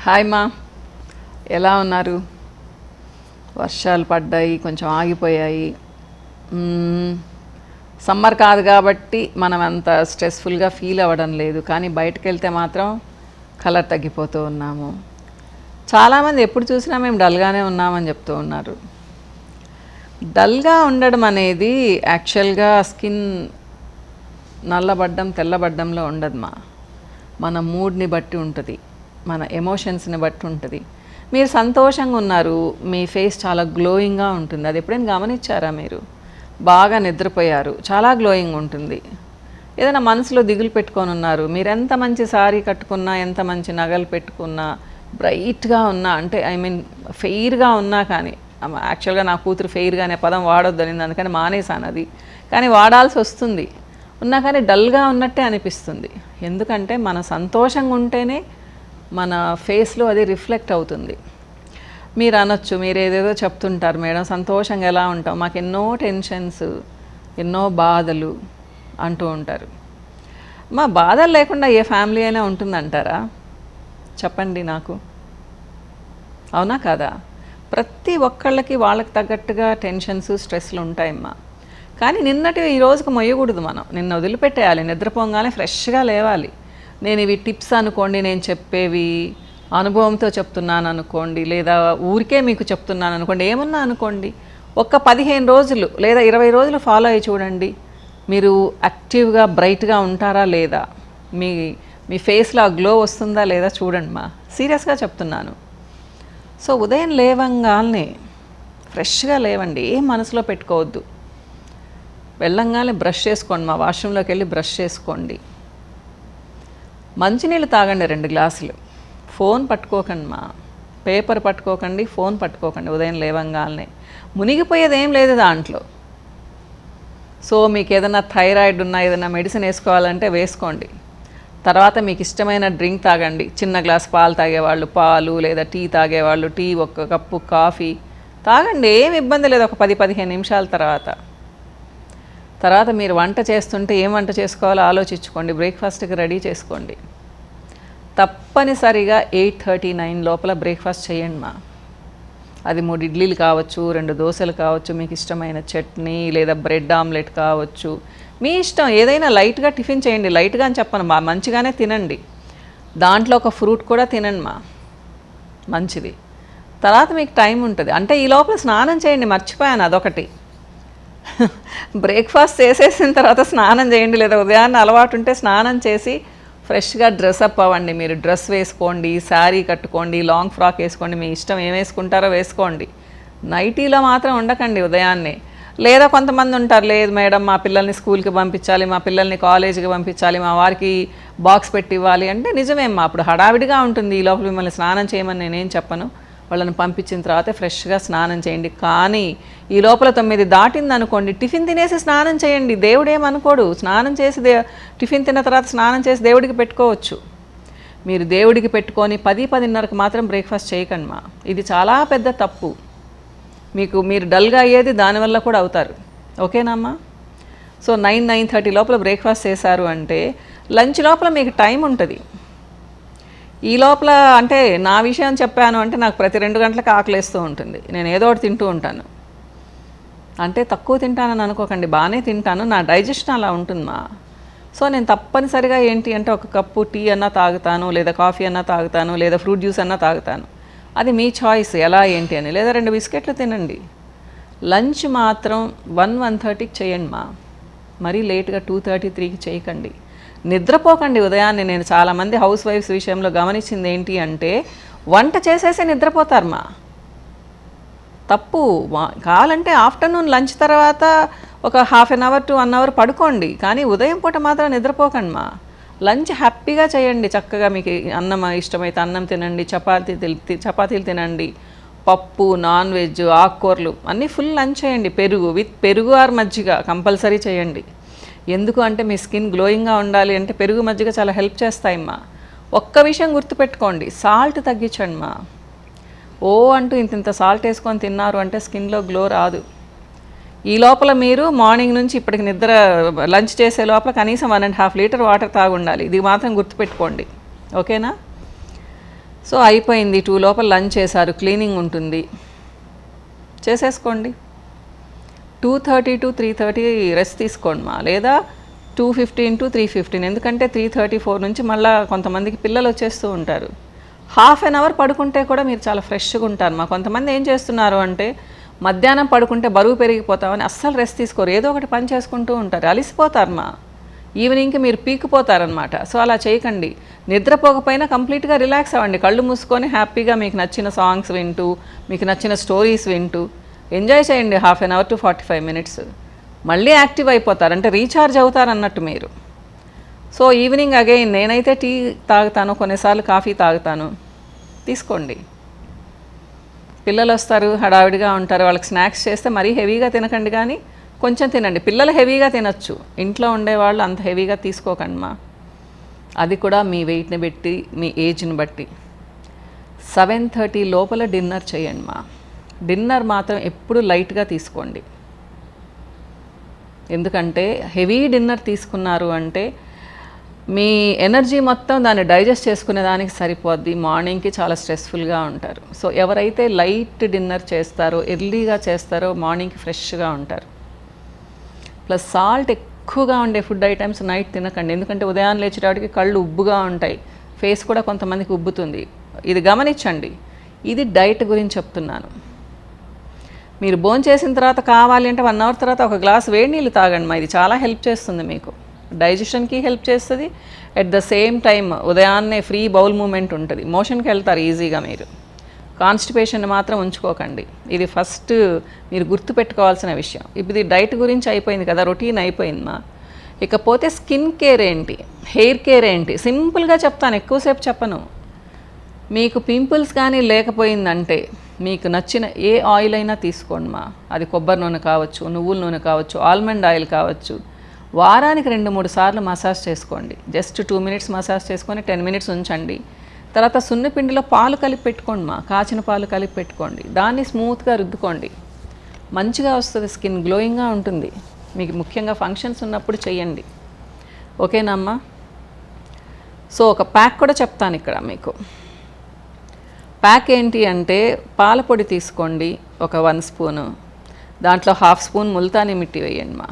Hi మా, ఎలా ఉన్నారు? వర్షాలు పడ్డాయి, కొంచెం ఆగిపోయాయి. సమ్మర్ కాదు కాబట్టి మనం అంత స్ట్రెస్ఫుల్గా ఫీల్ అవ్వడం లేదు, కానీ బయటకు వెళ్తే మాత్రం కలర్ తగ్గిపోతూ ఉన్నాము. చాలామంది ఎప్పుడు చూసినా మేము డల్గానే ఉన్నామని చెప్తూ ఉన్నారు. డల్గా ఉండడం అనేది యాక్చువల్గా స్కిన్ నల్లబడ్డం తెల్లబడ్డంలో ఉండదు మన మూడ్ని బట్టి ఉంటుంది, మన ఎమోషన్స్ని బట్టి ఉంటుంది. మీరు సంతోషంగా ఉన్నారు, మీ ఫేస్ చాలా గ్లోయింగ్గా ఉంటుంది. అది ఎప్పుడైనా గమనించారా? మీరు బాగా నిద్రపోయారు, చాలా గ్లోయింగ్ ఉంటుంది. ఏదైనా మనసులో దిగులు పెట్టుకొని ఉన్నారు, మీరు ఎంత మంచి శారీ కట్టుకున్నా, ఎంత మంచి నగలు పెట్టుకున్నా, బ్రైట్గా ఉన్నా, అంటే ఫెయిర్గా ఉన్నా, కానీ యాక్చువల్గా నా కూతురు ఫెయిర్గా అనే పదం వాడొద్దని అందుకని మానేసాను అది, కానీ వాడాల్సి వస్తుంది. ఉన్నా కానీ డల్గా ఉన్నట్టే అనిపిస్తుంది. ఎందుకంటే మన సంతోషంగా ఉంటేనే మన ఫేస్లో అది రిఫ్లెక్ట్ అవుతుంది. మీరు అనొచ్చు, మీరు ఏదేదో చెప్తుంటారు మేడం, సంతోషంగా ఎలా ఉంటాం, మాకు ఎన్నో టెన్షన్స్, ఎన్నో బాధలు అంటూ ఉంటారు. మా బాధలు లేకుండా ఏ ఫ్యామిలీ అయినా ఉంటుందంటారా? చెప్పండి నాకు, అవునా కాదా? ప్రతి ఒక్కళ్ళకి వాళ్ళకి తగ్గట్టుగా టెన్షన్స్, స్ట్రెస్లు ఉంటాయమ్మా. కానీ నిన్నటి ఈ రోజుకు మొయ్యకూడదు. మనం నిన్న వదిలిపెట్టేయాలి. నిద్రపోగానే ఫ్రెష్గా లేవాలి. నేను ఇవి టిప్స్ అనుకోండి, నేను చెప్పేవి అనుభవంతో చెప్తున్నాను అనుకోండి, లేదా ఊరికే మీకు చెప్తున్నాను అనుకోండి, ఏమన్నా అనుకోండి, ఒక్క 15 రోజులు లేదా 20 రోజులు ఫాలో అయ్యి చూడండి. మీరు యాక్టివ్గా బ్రైట్గా ఉంటారా లేదా, మీ ఫేస్లో ఆ గ్లో వస్తుందా లేదా చూడండి సీరియస్గా చెప్తున్నాను. సో ఉదయం లేవంగానే ఫ్రెష్గా లేవండి, ఏం మనసులో పెట్టుకోవద్దు. వెళ్ళంగానే బ్రష్ చేసుకోండి, వాష్రూమ్లోకి వెళ్ళి బ్రష్ చేసుకోండి. మంచినీళ్ళు తాగండి 2 గ్లాసులు. ఫోన్ పట్టుకోకండి పేపర్ పట్టుకోకండి, ఫోన్ పట్టుకోకండి. ఉదయం లేవంగానే మునిగిపోయేది ఏం లేదు దాంట్లో. సో మీకు ఏదైనా థైరాయిడ్ ఉన్నా, ఏదైనా మెడిసిన్ వేసుకోవాలంటే వేసుకోండి. తర్వాత మీకు ఇష్టమైన డ్రింక్ తాగండి. చిన్న గ్లాస్ పాలు తాగేవాళ్ళు పాలు, లేదా టీ తాగేవాళ్ళు టీ, 1 కప్పు కాఫీ తాగండి, ఏం ఇబ్బంది లేదు. ఒక 10-15 నిమిషాల తర్వాత మీరు వంట చేస్తుంటే ఏం వంట చేసుకోవాలో ఆలోచించుకోండి. బ్రేక్ఫాస్ట్కి రెడీ చేసుకోండి. తప్పనిసరిగా 8:39 లోపల బ్రేక్ఫాస్ట్ చేయండి అది 3 ఇడ్లీలు కావచ్చు, 2 దోశలు కావచ్చు, మీకు ఇష్టమైన చట్నీ లేదా బ్రెడ్ ఆమ్లెట్ కావచ్చు, మీ ఇష్టం. ఏదైనా లైట్గా టిఫిన్ చేయండి. లైట్గా అని చెప్పను మంచిగానే తినండి. దాంట్లో ఒక ఫ్రూట్ కూడా తినండి మంచిది. తర్వాత మీకు టైం ఉంటుంది అంటే ఈ లోపల స్నానం చేయండి. మర్చిపోయాను అదొకటి. బ్రేక్ఫాస్ట్ చేసేసిన తర్వాత స్నానం చేయండి, లేదా ఉదయాన్నే అలవాటు ఉంటే స్నానం చేసి ఫ్రెష్గా డ్రెస్అప్ అవ్వండి. మీరు డ్రెస్ వేసుకోండి, శారీ కట్టుకోండి, లాంగ్ ఫ్రాక్ వేసుకోండి, మీ ఇష్టం ఏం వేసుకుంటారో వేసుకోండి. నైటీలో మాత్రం ఉండకండి ఉదయాన్నే. లేదా కొంతమంది ఉంటారు, లేదు మేడం మా పిల్లల్ని స్కూల్కి పంపించాలి, మా పిల్లల్ని కాలేజీకి పంపించాలి, మా వారికి బాక్స్ పెట్టి ఇవ్వాలి అంటే నిజమేమ్మా, అప్పుడు హడావిడిగా ఉంటుంది. ఈ లోపల మిమ్మల్ని స్నానం చేయమని నేనేం చెప్పను. వాళ్ళని పంపించిన తర్వాత ఫ్రెష్గా స్నానం చేయండి. కానీ ఈ లోపల 9 దాటింది అనుకోండి, టిఫిన్ తినేసి స్నానం చేయండి. దేవుడు ఏమనుకోడు. స్నానం చేసి టిఫిన్ తిన్న తర్వాత స్నానం చేసి దేవుడికి పెట్టుకోవచ్చు. మీరు దేవుడికి పెట్టుకొని 10-10:30కి మాత్రం బ్రేక్ఫాస్ట్ చేయకండి ఇది చాలా పెద్ద తప్పు. మీరు డల్గా అయ్యేది దానివల్ల కూడా అవుతారు. ఓకేనమ్మా? సో 9-9:30 లోపల బ్రేక్ఫాస్ట్ చేశారు అంటే లంచ్ లోపల మీకు టైం ఉంటుంది. ఈ లోపల అంటే నా విషయం చెప్పాను అంటే నాకు ప్రతి 2 గంటలకు ఆకలేస్తూ ఉంటుంది. నేను ఏదో ఒకటి తింటూ ఉంటాను. అంటే తక్కువ తింటానని అనుకోకండి, బాగానే తింటాను. నా డైజెషన్ అలా ఉంటుంది సో నేను తప్పనిసరిగా ఏంటి అంటే 1 కప్పు టీ అన్నా తాగుతాను, లేదా కాఫీ అన్నా తాగుతాను, లేదా ఫ్రూట్ జ్యూస్ అన్నా తాగుతాను. అది మీ చాయిస్ ఎలా ఏంటి అని. లేదా 2 బిస్కెట్లు తినండి. లంచ్ మాత్రం 1-1:30కి చేయండి మరీ లేట్గా 2:30-3కి చేయకండి. నిద్రపోకండి ఉదయాన్నే. నేను చాలామంది హౌస్ వైఫ్స్ విషయంలో గమనించింది ఏంటి అంటే వంట చేసేసి నిద్రపోతారు తప్పు. కావాలంటే ఆఫ్టర్నూన్ లంచ్ తర్వాత ఒక 1/2 అవర్ to 1 అవర్ పడుకోండి, కానీ ఉదయం పూట మాత్రం నిద్రపోకండి లంచ్ హ్యాపీగా చేయండి. చక్కగా మీకు అన్నం ఇష్టమైతే అన్నం తినండి, చపాతీలు తినండి, పప్పు, నాన్ వెజ్, ఆకుకూరలు అన్నీ ఫుల్ లంచ్ చేయండి. పెరుగు ఆర్ మజ్జిగ కంపల్సరీ చేయండి. ఎందుకు అంటే మీ స్కిన్ గ్లోయింగ్గా ఉండాలి అంటే పెరుగు, మజ్జిగ చాలా హెల్ప్ చేస్తాయమ్మా. ఒక్క విషయం గుర్తుపెట్టుకోండి, సాల్ట్ తగ్గించండి అంటూ ఇంత సాల్ట్ వేసుకొని తిన్నారు అంటే స్కిన్లో గ్లో రాదు. ఈ లోపల మీరు మార్నింగ్ నుంచి ఇప్పటికి లంచ్ చేసే లోపల కనీసం 1.5 లీటర్ వాటర్ తాగుండాలి. ఇది మాత్రం గుర్తుపెట్టుకోండి. ఓకేనా? సో అయిపోయింది, 2 లోపల లంచ్ చేశారు, క్లీనింగ్ ఉంటుంది, చేసేసుకోండి. 2:30 to 3:30 రెస్ట్ తీసుకోండి మా, లేదా 2:15 to 3:15, ఎందుకంటే 3:34 నుంచి మళ్ళీ కొంతమందికి పిల్లలు వచ్చేస్తూ ఉంటారు. హాఫ్ అన్ అవర్ పడుకుంటే కూడా మీరు చాలా ఫ్రెష్గా ఉంటారు మా. కొంతమంది ఏం చేస్తున్నారు అంటే మధ్యాహ్నం పడుకుంటే బరువు పెరిగిపోతామని అస్సలు రెస్ట్ తీసుకోరు, ఏదో ఒకటి పని చేసుకుంటూ ఉంటారు, అలిసిపోతారు మా. ఈవినింగ్కి మీరు పీకిపోతారనమాట. సో అలా చేయకండి. నిద్రపోకపోయినా కంప్లీట్గా రిలాక్స్ అవ్వండి, కళ్ళు మూసుకొని హ్యాపీగా మీకు నచ్చిన సాంగ్స్ వింటూ, మీకు నచ్చిన స్టోరీస్ వింటూ ఎంజాయ్ చేయండి. Half an hour to 45 minutes మళ్ళీ యాక్టివ్ అయిపోతారు, అంటే రీఛార్జ్ అవుతారు అన్నట్టు మీరు. సో ఈవినింగ్ అగైన్ నేనైతే టీ తాగుతాను, కొన్నిసార్లు కాఫీ తాగుతాను, తీసుకోండి. పిల్లలు వస్తారు, హడావిడిగా ఉంటారు, వాళ్ళకి స్నాక్స్ చేస్తే మరీ హెవీగా తినకండి, కానీ కొంచెం తినండి. పిల్లలు హెవీగా తినచ్చు, ఇంట్లో ఉండేవాళ్ళు అంత హెవీగా తీసుకోకండి మా. అది కూడా మీ వెయిట్ని బట్టి, మీ ఏజ్ని బట్టి. 7:30 లోపల డిన్నర్ చేయండి మా. డిన్నర్ మాత్రం ఎప్పుడు లైట్గా తీసుకోండి, ఎందుకంటే హెవీ డిన్నర్ తీసుకున్నారు అంటే మీ ఎనర్జీ మొత్తం దాన్ని డైజెస్ట్ చేసుకునే దానికి సరిపోద్ది, మార్నింగ్కి చాలా స్ట్రెస్ఫుల్గా ఉంటారు. సో ఎవరైతే లైట్ డిన్నర్ చేస్తారో, ఎర్లీగా చేస్తారో మార్నింగ్కి ఫ్రెష్గా ఉంటారు. ప్లస్ సాల్ట్ ఎక్కువగా ఉండే ఫుడ్ ఐటమ్స్ నైట్ తినకండి, ఎందుకంటే ఉదయం లేచేటప్పటికి కళ్ళు ఉబ్బుగా ఉంటాయి, ఫేస్ కూడా కొంతమందికి ఉబ్బుతుంది. ఇది గమనించండి, ఇది డైట్ గురించి చెప్తున్నాను. మీరు భోంచేసిన తర్వాత కావాలి అంటే 1 hour తర్వాత ఒక గ్లాస్ వేడి నీళ్ళు తాగండి మా, ఇది చాలా హెల్ప్ చేస్తుంది మీకు, డైజెషన్కి హెల్ప్ చేస్తుంది. ఎట్ ద సేమ్ టైం ఉదయాన్నే ఫ్రీ బౌల్ మూమెంట్ ఉంటుంది, మోషన్కి వెళ్తారు ఈజీగా మీరు. కాన్స్టిపేషన్ మాత్రం ఉంచుకోకండి, ఇది ఫస్ట్ మీరు గుర్తుపెట్టుకోవాల్సిన విషయం. ఇప్పుడు ఇది డైట్ గురించి అయిపోయింది కదా, రొటీన్ అయిపోయింది మా. ఇకపోతే స్కిన్ కేర్ ఏంటి, హెయిర్ కేర్ ఏంటి, సింపుల్గా చెప్తాను, ఎక్కువసేపు చెప్పను. మీకు పింపుల్స్ కానీ లేకపోయిందంటే మీకు నచ్చిన ఏ ఆయిల్ అయినా తీసుకోండి మా. అది కొబ్బరి నూనె కావచ్చు, నువ్వుల నూనె కావచ్చు, ఆల్మండ్ ఆయిల్ కావచ్చు. వారానికి 2-3 సార్లు మసాజ్ చేసుకోండి. జస్ట్ 2 minutes మసాజ్ చేసుకొని 10 minutes ఉంచండి. తర్వాత సున్నపిండిలో పాలు కలిపి పెట్టుకోండి మా, కాచిన పాలు కలిపి పెట్టుకోండి, దాన్ని స్మూత్గా రుద్దుకోండి, మంచిగా వస్తుంది, స్కిన్ గ్లోయింగ్గా ఉంటుంది. మీకు ముఖ్యంగా ఫంక్షన్స్ ఉన్నప్పుడు చేయండి, ఓకేనా అమ్మా. సో ఒక ప్యాక్ కూడా చెప్తాను ఇక్కడ మీకు. ప్యాక్ ఏంటి అంటే పాల పొడి తీసుకోండి, ఒక 1 spoon, దాంట్లో 1/2 spoon ముల్తానీ మిట్టి వేయండి మా,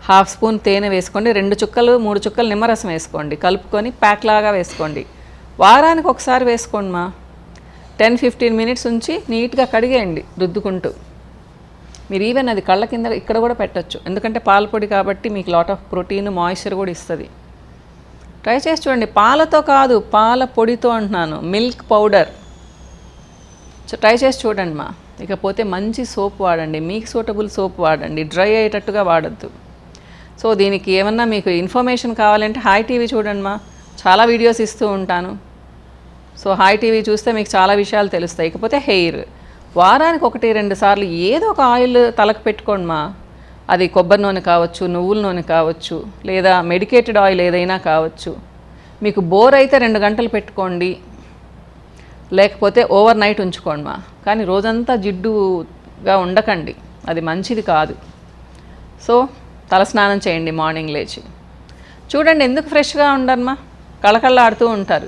1/2 spoon తేనె వేసుకోండి, 2 చుక్కలు 3 చుక్కలు నిమ్మరసం వేసుకోండి, కలుపుకొని ప్యాక్ లాగా వేసుకోండి. వారానికి ఒకసారి వేసుకోండి మా. 10-15 minutes ఉంచి నీట్గా కడిగేయండి రుద్దుకుంటూ. మీరు ఈవెన్ అది కళ్ళ కింద ఇక్కడ కూడా పెట్టచ్చు, ఎందుకంటే పాల పొడి కాబట్టి మీకు లాట్ ఆఫ్ ప్రోటీన్, మాయిశ్చర్ కూడా ఇస్తుంది. ట్రై చేసి చూడండి, పాలతో కాదు, పాల పొడితో అంటున్నాను, మిల్క్ పౌడర్. సో ట్రై చేసి చూడండి మా. ఇకపోతే మంచి సోప్ వాడండి, మీకు సూటబుల్ సోప్ వాడండి, డ్రై అయ్యేటట్టుగా వాడద్దు. సో దీనికి ఏమన్నా మీకు ఇన్ఫర్మేషన్ కావాలంటే హాయ్ టీవీ చూడండి మా, చాలా వీడియోస్ ఇస్తూ ఉంటాను. సో హాయ్ టీవీ చూస్తే మీకు చాలా విషయాలు తెలుస్తాయి. ఇకపోతే హెయిర్, వారానికి 1-2 సార్లు ఏదో ఒక ఆయిల్ తలకు పెట్టుకోండి మా. అది కొబ్బరి నూనె కావచ్చు, నువ్వుల నూనె కావచ్చు, లేదా మెడికేటెడ్ ఆయిల్ ఏదైనా కావచ్చు. మీకు బోర్ అయితే 2 గంటలు పెట్టుకోండి, లేకపోతే ఓవర్ నైట్ ఉంచుకోండి మా. కానీ రోజంతా జిడ్డుగా ఉండకండి, అది మంచిది కాదు. సో తలస్నానం చేయండి మార్నింగ్ లేచి, చూడండి ఎందుకు ఫ్రెష్గా ఉండరమ్మా, కళకళలాడుతూ ఉంటారు.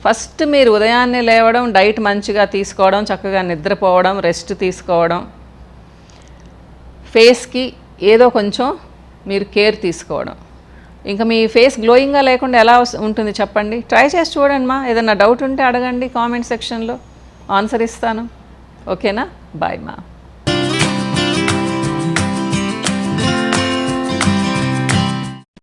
ఫస్ట్ మీరు ఉదయాన్నే లేవడం, డైట్ మంచిగా తీసుకోవడం, చక్కగా నిద్రపోవడం, రెస్ట్ తీసుకోవడం, ఫేస్కి ఏదో కొంచెం మీరు కేర్ తీసుకోవడం. ఇంకా మీ ఫేస్ గ్లోయింగ్గా లేకుండా ఎలా ఉంటుంది చెప్పండి. ట్రై చేసి చూడండి మా. ఏదైనా డౌట్ ఉంటే అడగండి కామెంట్ సెక్షన్లో, ఆన్సర్ ఇస్తాను. ఓకేనా? బాయ్ మా.